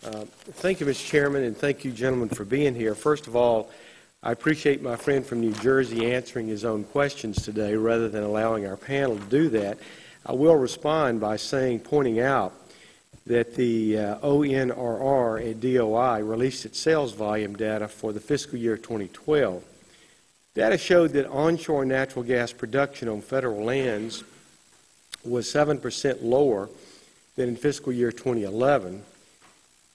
Thank you, Mr. Chairman, and thank you, gentlemen, for being here. First of all, I appreciate my friend from New Jersey answering his own questions today rather than allowing our panel to do that. I will respond by pointing out that the ONRR at DOI released its sales volume data for the fiscal year 2012. Data showed that onshore natural gas production on federal lands was 7% lower than in fiscal year 2011,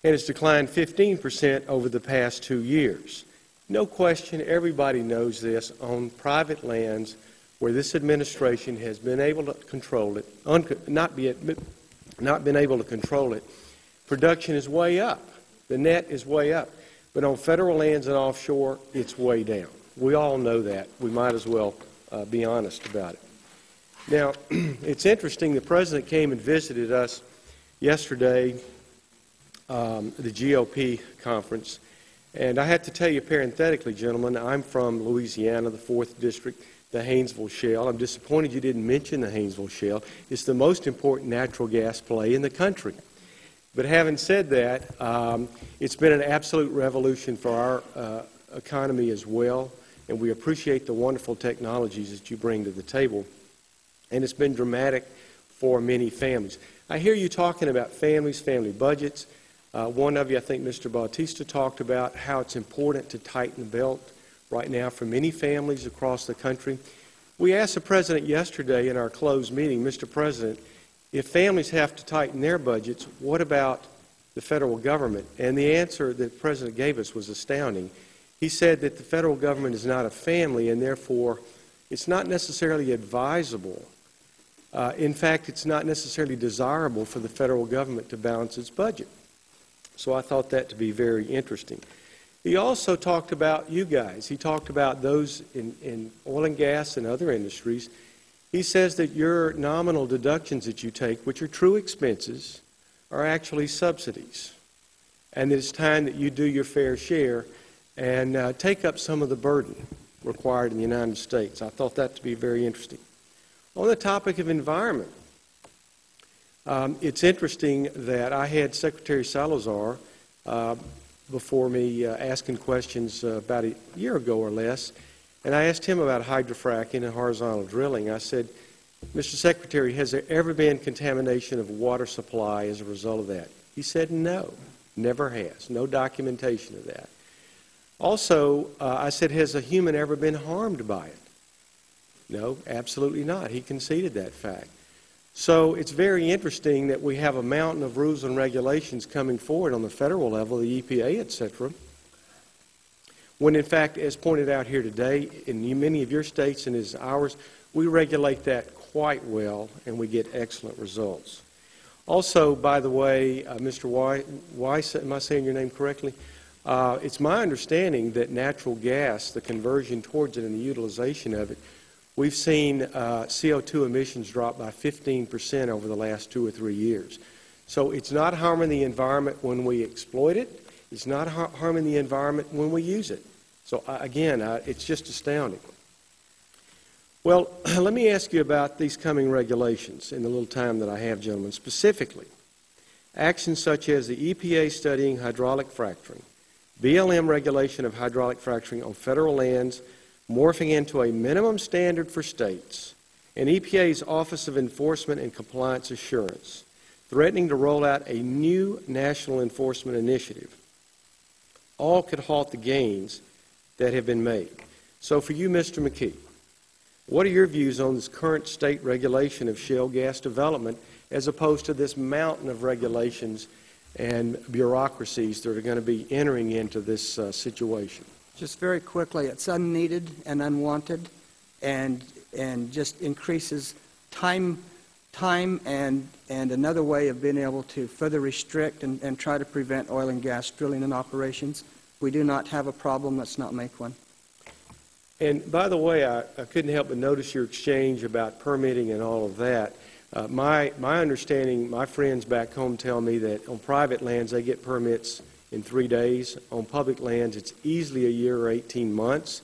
and it's declined 15% over the past 2 years. No question, everybody knows this, on private lands where this administration has been able to control it, not been able to control it, production is way up. The net is way up. But on federal lands and offshore, it's way down. We all know that. We might as well be honest about it. Now, it's interesting, the President came and visited us yesterday, the GOP conference, and I have to tell you parenthetically, gentlemen, I'm from Louisiana, the 4th District, the Haynesville Shale. I'm disappointed you didn't mention the Haynesville Shale. It's the most important natural gas play in the country. But having said that, it's been an absolute revolution for our economy as well, and we appreciate the wonderful technologies that you bring to the table. And it's been dramatic for many families. I hear you talking about families, family budgets. One of you, I think Mr. Bautista, talked about how it's important to tighten the belt right now for many families across the country. We asked the President yesterday in our closed meeting, Mr. President, if families have to tighten their budgets, what about the federal government? And the answer that the President gave us was astounding. He said that the federal government is not a family, and therefore it's not necessarily advisable. In fact, it's not necessarily desirable for the federal government to balance its budget. So I thought that to be very interesting. He also talked about you guys. He talked about those in oil and gas and other industries. He says that your nominal deductions that you take, which are true expenses, are actually subsidies. And that it's time that you do your fair share and take up some of the burden required in the United States. I thought that to be very interesting. On the topic of environment, it's interesting that I had Secretary Salazar before me asking questions about a year ago or less, and I asked him about hydrofracking and horizontal drilling. I said, Mr. Secretary, has there ever been contamination of water supply as a result of that? He said no, never has, no documentation of that. Also, I said, has a human ever been harmed by it? No, absolutely not. He conceded that fact. So it's very interesting that we have a mountain of rules and regulations coming forward on the federal level, the EPA, et cetera, when in fact, as pointed out here today, in many of your states and as ours, we regulate that quite well and we get excellent results. Also, by the way, Mr. Weiss, am I saying your name correctly? It's my understanding that natural gas, the conversion towards it and the utilization of it, we've seen CO2 emissions drop by 15% over the last 2 or 3 years. So it's not harming the environment when we exploit it. It's not harming the environment when we use it. So again, it's just astounding. Well, let me ask you about these coming regulations in the little time that I have, gentlemen. Specifically, actions such as the EPA studying hydraulic fracturing, BLM regulation of hydraulic fracturing on federal lands, morphing into a minimum standard for states, and EPA's Office of Enforcement and Compliance Assurance, threatening to roll out a new national enforcement initiative. All could halt the gains that have been made. So for you, Mr. McKee, what are your views on this current state regulation of shale gas development as opposed to this mountain of regulations and bureaucracies that are going to be entering into this situation? Just very quickly, it's unneeded and unwanted, and just increases time and another way of being able to further restrict and try to prevent oil and gas drilling and operations. We do not have a problem. Let's not make one. And by the way, I couldn't help but notice your exchange about permitting and all of that. My understanding, my friends back home tell me that on private lands they get permits in 3 days. On public lands, it's easily a year or 18 months,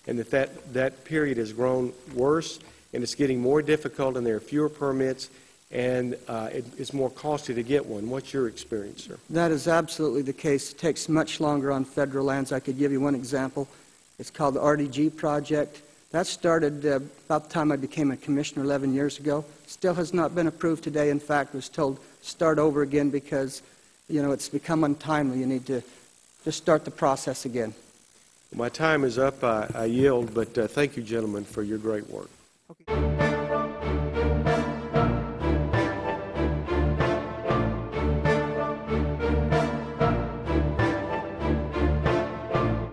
and that period has grown worse, and it's getting more difficult, and there are fewer permits, and it's more costly to get one. What's your experience, sir? That is absolutely the case. It takes much longer on federal lands. I could give you one example. It's called the RDG project. That started about the time I became a commissioner 11 years ago. Still has not been approved today. In fact, was told start over again because, it's become untimely. You need to just start the process again. My time is up. I yield, but thank you, gentlemen, for your great work.